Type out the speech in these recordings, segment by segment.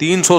300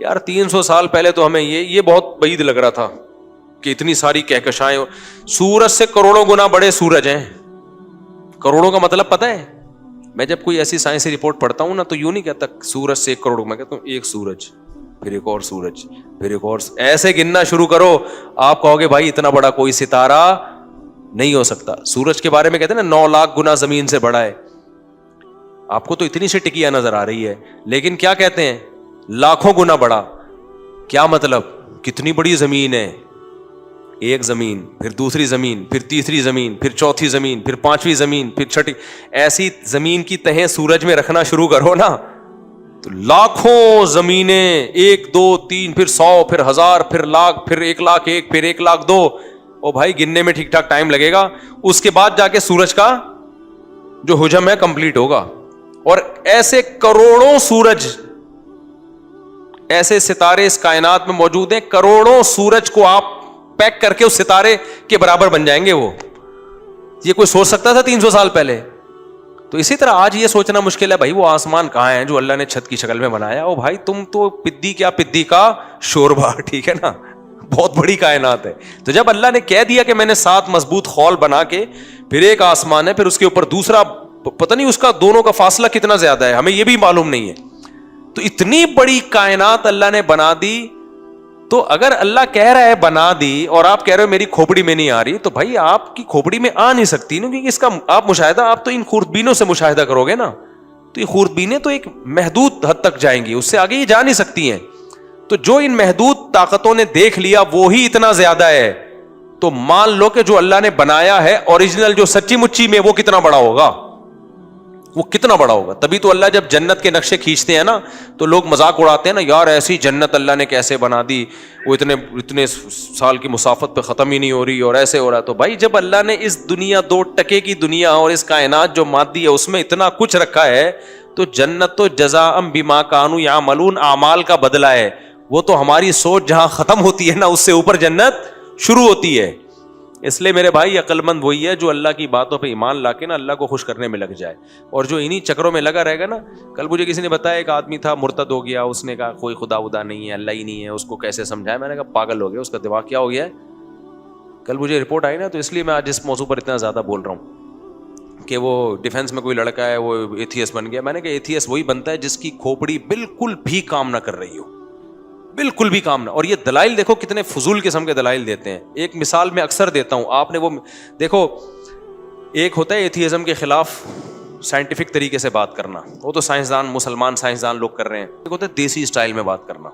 یار 300 سال پہلے تو ہمیں یہ بہت بعید لگ رہا تھا کہ اتنی ساری کہکشائیں. سورج سے کروڑوں گنا بڑے سورج ہیں. کروڑوں کا مطلب پتہ ہے؟ میں جب کوئی ایسی سائنسی رپورٹ پڑھتا ہوں نا تو یوں نہیں کہتا سورج سے 1 کروڑ, میں کہتا ہوں 1 سورج, پھر ایک اور سورج, پھر ایک اور, ایسے گننا شروع کرو. آپ کہو گے بھائی اتنا بڑا کوئی ستارہ نہیں ہو سکتا. سورج کے بارے میں کہتے ہیں نا 9 لاکھ گنا زمین سے بڑا ہے. آپ کو تو اتنی سی ٹکیا نظر آ رہی ہے, لیکن کیا کہتے ہیں لاکھوں گنا بڑا. کیا مطلب؟ کتنی بڑی زمین ہے. ایک زمین, پھر دوسری زمین, پھر تیسری زمین, پھر چوتھی زمین, پھر 5ویں زمین, پھر 6. ایسی زمین کی تہیں سورج میں رکھنا شروع کرو نا تو لاکھوں زمینیں, 1 2 3 پھر 100 پھر 1000 پھر لاکھ پھر 1,01,000 پھر 1,02,000. او بھائی گننے میں ٹھیک ٹھاک ٹائم لگے گا. اس کے بعد جا کے سورج کا جو حجم ہے کمپلیٹ ہوگا. اور ایسے کروڑوں سورج, ایسے ستارے اس کائنات میں موجود ہیں. کروڑوں سورج کو آپ پیک کر کے اس ستارے کے برابر بن جائیں گے. وہ یہ کوئی سوچ سکتا تھا 300 سال پہلے؟ تو اسی طرح آج یہ سوچنا مشکل ہے بھائی وہ آسمان کہاں ہے جو اللہ نے چھت کی شکل میں بنایا. او بھائی تم تو پدی کیا پدی کا شوربا, ٹھیک ہے نا, بہت بڑی کائنات ہے. تو جب اللہ نے کہہ دیا کہ میں نے 7 مضبوط خول بنا کے, پھر ایک آسمان ہے, پھر اس کے اوپر دوسرا, پتہ نہیں اس کا دونوں کا فاصلہ کتنا زیادہ ہے, ہمیں یہ بھی معلوم نہیں ہے. تو اتنی بڑی کائنات اللہ نے بنا دی. تو اگر اللہ کہہ رہا ہے بنا دی اور آپ کہہ رہے ہو میری کھوپڑی میں نہیں آ رہی, تو بھائی آپ کی کھوپڑی میں آ نہیں سکتی نا, کیونکہ اس کا آپ مشاہدہ, آپ تو ان خوردبینوں سے مشاہدہ کرو گے نا. تو یہ خوردبینیں تو ایک محدود حد تک جائیں گی, اس سے آگے یہ جا نہیں سکتی ہیں. تو جو ان محدود طاقتوں نے دیکھ لیا وہی اتنا زیادہ ہے. تو مان لو کہ جو اللہ نے بنایا ہے اوریجنل, جو سچی مچی میں, وہ کتنا بڑا ہوگا, وہ کتنا بڑا ہوگا. تبھی تو اللہ جب جنت کے نقشے کھینچتے ہیں نا تو لوگ مذاق اڑاتے ہیں نا, یار ایسی جنت اللہ نے کیسے بنا دی, وہ اتنے سال کی مسافت پہ ختم ہی نہیں ہو رہی اور ایسے ہو رہا. تو بھائی جب اللہ نے اس دنیا 2 ٹکے کی دنیا اور اس کائنات جو مادی ہے اس میں اتنا کچھ رکھا ہے, تو جنت تو جزاء بما کانوا یعملون, اعمال کا بدلہ ہے. وہ تو ہماری سوچ جہاں ختم ہوتی ہے نا اس سے اوپر جنت شروع ہوتی ہے. اس لیے میرے بھائی عقل مند وہی ہے جو اللہ کی باتوں پہ ایمان لا کے نا اللہ کو خوش کرنے میں لگ جائے, اور جو انہی چکروں میں لگا رہے گا نا. کل مجھے کسی نے بتایا ایک آدمی تھا مرتد ہو گیا, اس نے کہا کوئی خدا ودا نہیں ہے, اللہ ہی نہیں ہے, اس کو کیسے سمجھائے. میں نے کہا پاگل ہو گیا, اس کا دماغ کیا ہو گیا ہے. کل مجھے رپورٹ آئی نا, تو اس لیے میں آج اس موضوع پر اتنا زیادہ بول رہا ہوں کہ وہ ڈیفینس میں کوئی لڑکا ہے وہ ایتھیسٹ بن گیا. میں نے کہا ایتھیسٹ وہی بنتا ہے جس کی کھوپڑی بالکل بھی کام نہ کر رہی ہو, بالکل بھی کام نہ. اور یہ دلائل دیکھو کتنے فضول قسم کے دلائل دیتے ہیں. ایک مثال میں اکثر دیتا ہوں, آپ نے وہ دیکھو, ایک ہوتا ہے ایتھیزم کے خلاف سائنٹیفک طریقے سے بات کرنا, وہ تو سائنسدان, مسلمان سائنسدان لوگ کر رہے ہیں. ایک ہوتا ہے دیسی اسٹائل میں بات کرنا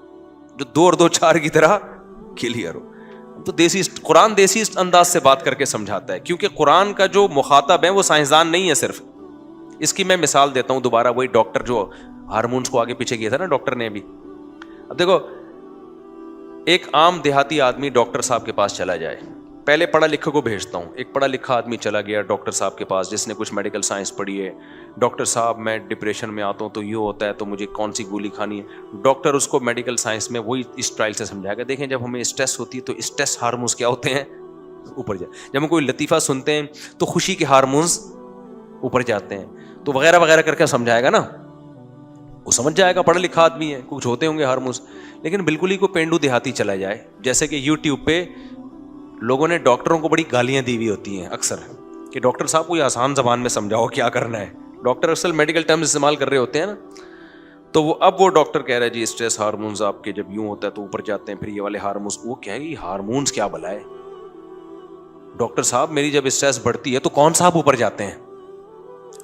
جو 2 اور 2 4 کی طرح کلیئر ہو. تو دیسی قرآن دیسی انداز سے بات کر کے سمجھاتا ہے, کیونکہ قرآن کا جو مخاطب ہے وہ سائنسدان نہیں ہے صرف. اس کی میں مثال دیتا ہوں دوبارہ, وہی ڈاکٹر جو ہارمونس کو آگے پیچھے کیا تھا نا ڈاکٹر نے ابھی. اب دیکھو ایک عام دیہاتی آدمی ڈاکٹر صاحب کے پاس چلا جائے, پہلے پڑھا لکھا کو بھیجتا ہوں, ایک پڑھا لکھا آدمی چلا گیا ڈاکٹر صاحب کے پاس جس نے کچھ میڈیکل سائنس پڑھی ہے. ڈاکٹر صاحب میں ڈپریشن میں آتا ہوں تو یہ ہوتا ہے, تو مجھے کون سی گولی کھانی ہے. ڈاکٹر اس کو میڈیکل سائنس میں وہی اس اسٹائل سے سمجھائے گا, دیکھیں جب ہمیں اسٹریس ہوتی ہے تو اسٹریس ہارمونس کیا ہوتے ہیں, اوپر جائے. جب ہم کوئی لطیفہ سنتے ہیں تو خوشی کے ہارمونس اوپر جاتے ہیں, تو وغیرہ وغیرہ کر کے سمجھائے گا نا, وہ سمجھ جائے گا, پڑھا لکھا آدمی ہے, کچھ ہوتے ہوں گے ہارمونس. لیکن بالکل ہی کو پینڈو دیہاتی چلا جائے, جیسے کہ یوٹیوب پہ لوگوں نے ڈاکٹروں کو بڑی گالیاں دی ہوئی ہوتی ہیں اکثر کہ ڈاکٹر صاحب کوئی آسان زبان میں سمجھاؤ کیا کرنا ہے. ڈاکٹر اکثر میڈیکل ٹرمز استعمال کر رہے ہوتے ہیں نا, تو وہ اب وہ ڈاکٹر کہہ رہا ہے جی اسٹریس ہارمونز آپ کے جب یوں ہوتا ہے تو اوپر جاتے ہیں, پھر یہ والے ہارمونز. وہ کیا ہے ہارمونز کیا بلا ہے ڈاکٹر صاحب, میری جب اسٹریس بڑھتی ہے تو کون صاحب اوپر جاتے ہیں.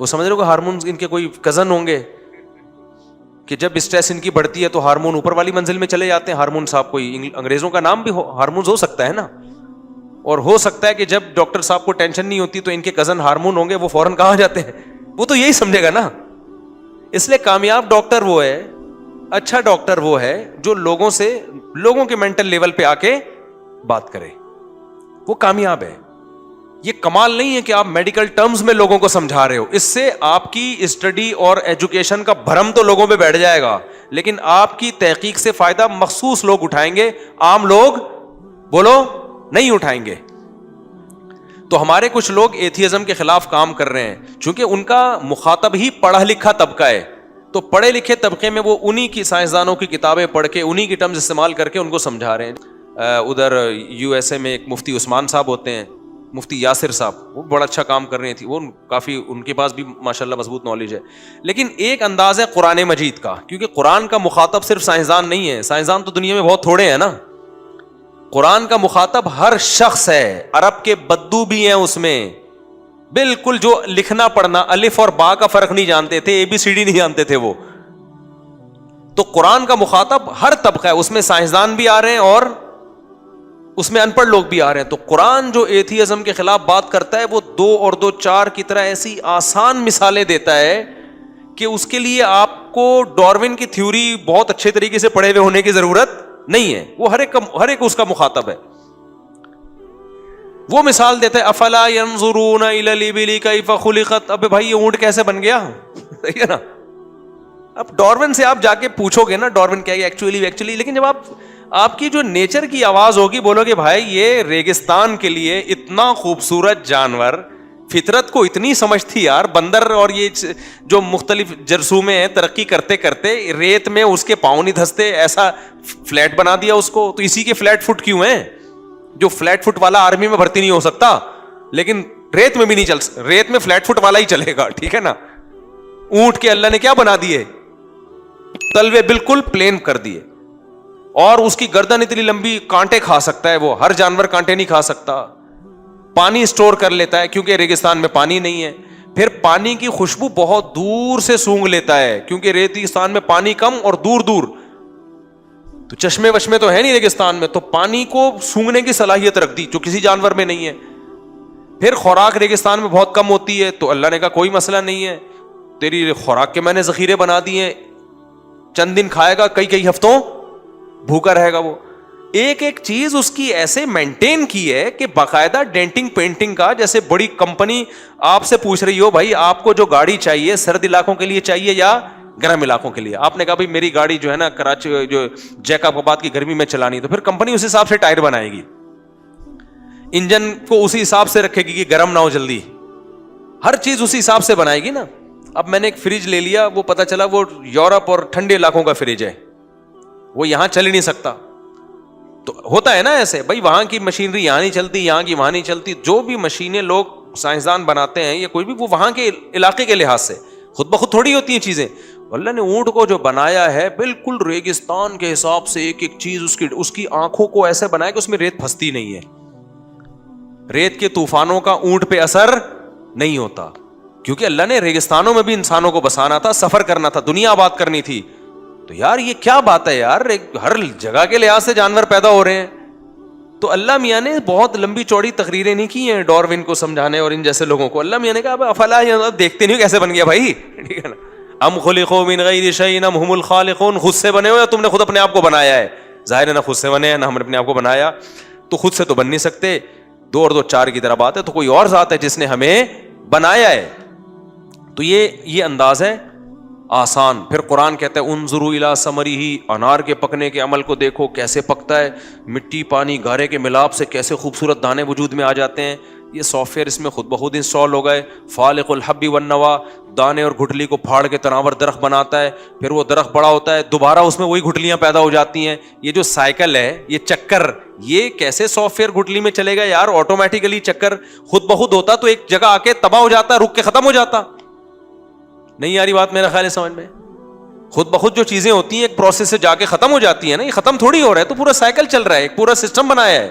وہ سمجھ رہے ہو کہ ہارمونز ان کے کوئی کزن ہوں گے کہ جب اسٹریس ان کی بڑھتی ہے تو ہارمون اوپر والی منزل میں چلے جاتے ہیں. ہارمون صاحب کوئی انگریزوں کا نام بھی ہارمونز ہو سکتا ہے نا, اور ہو سکتا ہے کہ جب ڈاکٹر صاحب کو ٹینشن نہیں ہوتی تو ان کے کزن ہارمون ہوں گے, وہ فوراً کہاں جاتے ہیں, وہ تو یہی سمجھے گا نا. اس لیے کامیاب ڈاکٹر وہ ہے, اچھا ڈاکٹر وہ ہے جو لوگوں کے مینٹل لیول پہ آ کے بات کرے, وہ کامیاب ہے. یہ کمال نہیں ہے کہ آپ میڈیکل ٹرمز میں لوگوں کو سمجھا رہے ہو, اس سے آپ کی اسٹڈی اور ایجوکیشن کا بھرم تو لوگوں پہ بیٹھ جائے گا, لیکن آپ کی تحقیق سے فائدہ مخصوص لوگ اٹھائیں گے, عام لوگ بولو نہیں اٹھائیں گے. تو ہمارے کچھ لوگ ایتھیزم کے خلاف کام کر رہے ہیں چونکہ ان کا مخاطب ہی پڑھا لکھا طبقہ ہے. تو پڑھے لکھے طبقے میں وہ انہی کی سائنسدانوں کی کتابیں پڑھ کے انہی کی ٹرمز استعمال کر کے ان کو سمجھا رہے ہیں. ادھر یو ایس اے میں ایک مفتی عثمان صاحب ہوتے ہیں, مفتی یاسر صاحب, وہ بڑا اچھا کام کر رہی تھی, وہ کافی ان کے پاس بھی ماشاءاللہ مضبوط نالج ہے. لیکن ایک انداز ہے قرآن مجید کا, کیونکہ قرآن کا مخاطب صرف سائنسدان نہیں ہے, سائنسدان تو دنیا میں بہت تھوڑے ہیں نا. قرآن کا مخاطب ہر شخص ہے, عرب کے بدو بھی ہیں اس میں, بالکل جو لکھنا پڑھنا الف اور با کا فرق نہیں جانتے تھے, ABCD نہیں جانتے تھے وہ. تو قرآن کا مخاطب ہر طبقہ ہے, اس میں سائنسدان بھی آ رہے ہیں اور اس میں ان پڑھ لوگ بھی آ رہے ہیں. تو قرآن جو ایتھیزم کے خلاف بات کرتا ہے وہ 2 اور 2 4 کی طرح ایسی آسان مثالیں دیتا ہے کہ اس کے لیے آپ کو ڈارون کی تھیوری بہت اچھے طریقے سے پڑھے ہوئے ہونے کی ضرورت نہیں ہے. وہ ہر ایک اس کا مخاطب ہے. وہ مثال دیتا ہے افلا ينظرون الى الابل كيف خلقت. اب بھائی یہ اونٹ کیسے بن گیا, صحیح ہے نا. اب ڈارون سے آپ جا کے پوچھو گے نا ڈارون کیا ہے ایکچولی, لیکن جب آپ کی جو نیچر کی آواز ہوگی بولو گے بھائی یہ ریگستان کے لیے اتنا خوبصورت جانور, فطرت کو اتنی سمجھ تھی یار. بندر اور یہ جو مختلف جرثومے ہیں ترقی کرتے کرتے ریت میں اس کے پاؤں نہیں دھستے, ایسا فلیٹ بنا دیا اس کو. تو اسی کے فلیٹ فٹ کیوں ہیں, جو فلیٹ فٹ والا آرمی میں بھرتی نہیں ہو سکتا لیکن ریت میں بھی نہیں چل, ریت میں فلیٹ فٹ والا ہی چلے گا, ٹھیک ہے نا. اونٹ کے اللہ نے کیا بنا دیے, تلوے بالکل پلین کر دیے, اور اس کی گردن اتنی لمبی, کانٹے کھا سکتا ہے وہ, ہر جانور کانٹے نہیں کھا سکتا. پانی اسٹور کر لیتا ہے کیونکہ ریگستان میں پانی نہیں ہے. پھر پانی کی خوشبو بہت دور سے سونگھ لیتا ہے کیونکہ ریگستان میں پانی کم اور دور دور, تو چشمے وشمے تو ہے نہیں ریگستان میں, تو پانی کو سونگھنے کی صلاحیت رکھ دی جو کسی جانور میں نہیں ہے. پھر خوراک ریگستان میں بہت کم ہوتی ہے, تو اللہ نے کہا کوئی مسئلہ نہیں ہے, تیری خوراک کے میں نے ذخیرے بنا دیے, چند دن کھائے گا, کئی ہفتوں بھوکا رہے گا. وہ ایک ایک چیز اس کی ایسے مینٹین کی ہے کہ باقاعدہ ڈینٹنگ پینٹنگ کا, جیسے بڑی کمپنی آپ سے پوچھ رہی ہو بھائی آپ کو جو گاڑی چاہیے سرد علاقوں کے لیے چاہیے یا گرم علاقوں کے لیے. آپ نے کہا بھائی میری گاڑی جو ہے نا کراچی جو جیکب آباد کی گرمی میں چلانی, تو پھر کمپنی اس حساب سے ٹائر بنائے گی, انجن کو اسی حساب سے رکھے گی کہ گرم نہ ہو جلدی, ہر چیز اسی حساب سے بنائے گی نا. اب میں نے ایک فریج لے لیا, وہ پتا چلا وہ یورپ اور ٹھنڈے علاقوں کا فریج ہے, وہ یہاں چل ہی نہیں سکتا. تو ہوتا ہے نا ایسے, بھائی وہاں کی مشینری یہاں نہیں چلتی, یہاں کی وہاں نہیں چلتی. جو بھی مشینیں لوگ سائنسدان بناتے ہیں یا کوئی بھی, وہ وہاں کے علاقے کے لحاظ سے خود بخود تھوڑی ہوتی ہیں چیزیں. اللہ نے اونٹ کو جو بنایا ہے بالکل ریگستان کے حساب سے, ایک ایک چیز اس کی آنکھوں کو ایسے بنایا کہ اس میں ریت پھنستی نہیں ہے. ریت کے طوفانوں کا اونٹ پہ اثر نہیں ہوتا, کیونکہ اللہ نے ریگستانوں میں بھی انسانوں کو بسانا تھا, سفر کرنا تھا, دنیا آباد کرنی تھی. تو یار یہ کیا بات ہے یار, ہر جگہ کے لحاظ سے جانور پیدا ہو رہے ہیں. تو اللہ میاں نے بہت لمبی چوڑی تقریریں نہیں کی ہیں ڈارون کو سمجھانے اور ان جیسے لوگوں کو. اللہ میاں نے کہا افلا دیکھتے نہیں کیسے بن گیا بھائی, ٹھیک ہے نا. ام خلقوا من غیر شیء ام هم الخالقون, خود سے بنے ہو یا تم نے خود اپنے آپ کو بنایا ہے. ظاہر ہے نہ خود سے بنے ہیں نہ ہم نے اپنے آپ کو بنایا, تو خود سے تو بن نہیں سکتے. 2 اور 2 4 کی طرح بات ہے, تو کوئی اور ذات ہے جس نے ہمیں بنایا ہے. تو یہ انداز ہے آسان. پھر قرآن کہتا ہے انظروا الی ثمرہ, انار کے پکنے کے عمل کو دیکھو کیسے پکتا ہے, مٹی پانی گارے کے ملاپ سے کیسے خوبصورت دانے وجود میں آ جاتے ہیں. یہ سافٹ ویئر اس میں خود بخود انسٹال ہو گئے. فالق الحب والنوا, دانے اور گھٹلی کو پھاڑ کے تناور درخت بناتا ہے, پھر وہ درخت بڑا ہوتا ہے, دوبارہ اس میں وہی گھٹلیاں پیدا ہو جاتی ہیں. یہ جو سائیکل ہے, یہ چکر, یہ کیسے سافٹ ویئر گھٹلی میں چلے گا یار. آٹومیٹیکلی چکر خود بخود ہوتا تو ایک جگہ آ کے تباہ ہو جاتا, رک کے ختم ہو جاتا. نہیں آ رہی بات میرا خیال ہے سمجھ میں. خود بخود جو چیزیں ہوتی ہیں ایک پروسیس سے جا کے ختم ہو جاتی ہیں نا, یہ ختم تھوڑی ہو رہا ہے, تو پورا سائیکل چل رہا ہے, ایک پورا سسٹم بنایا ہے.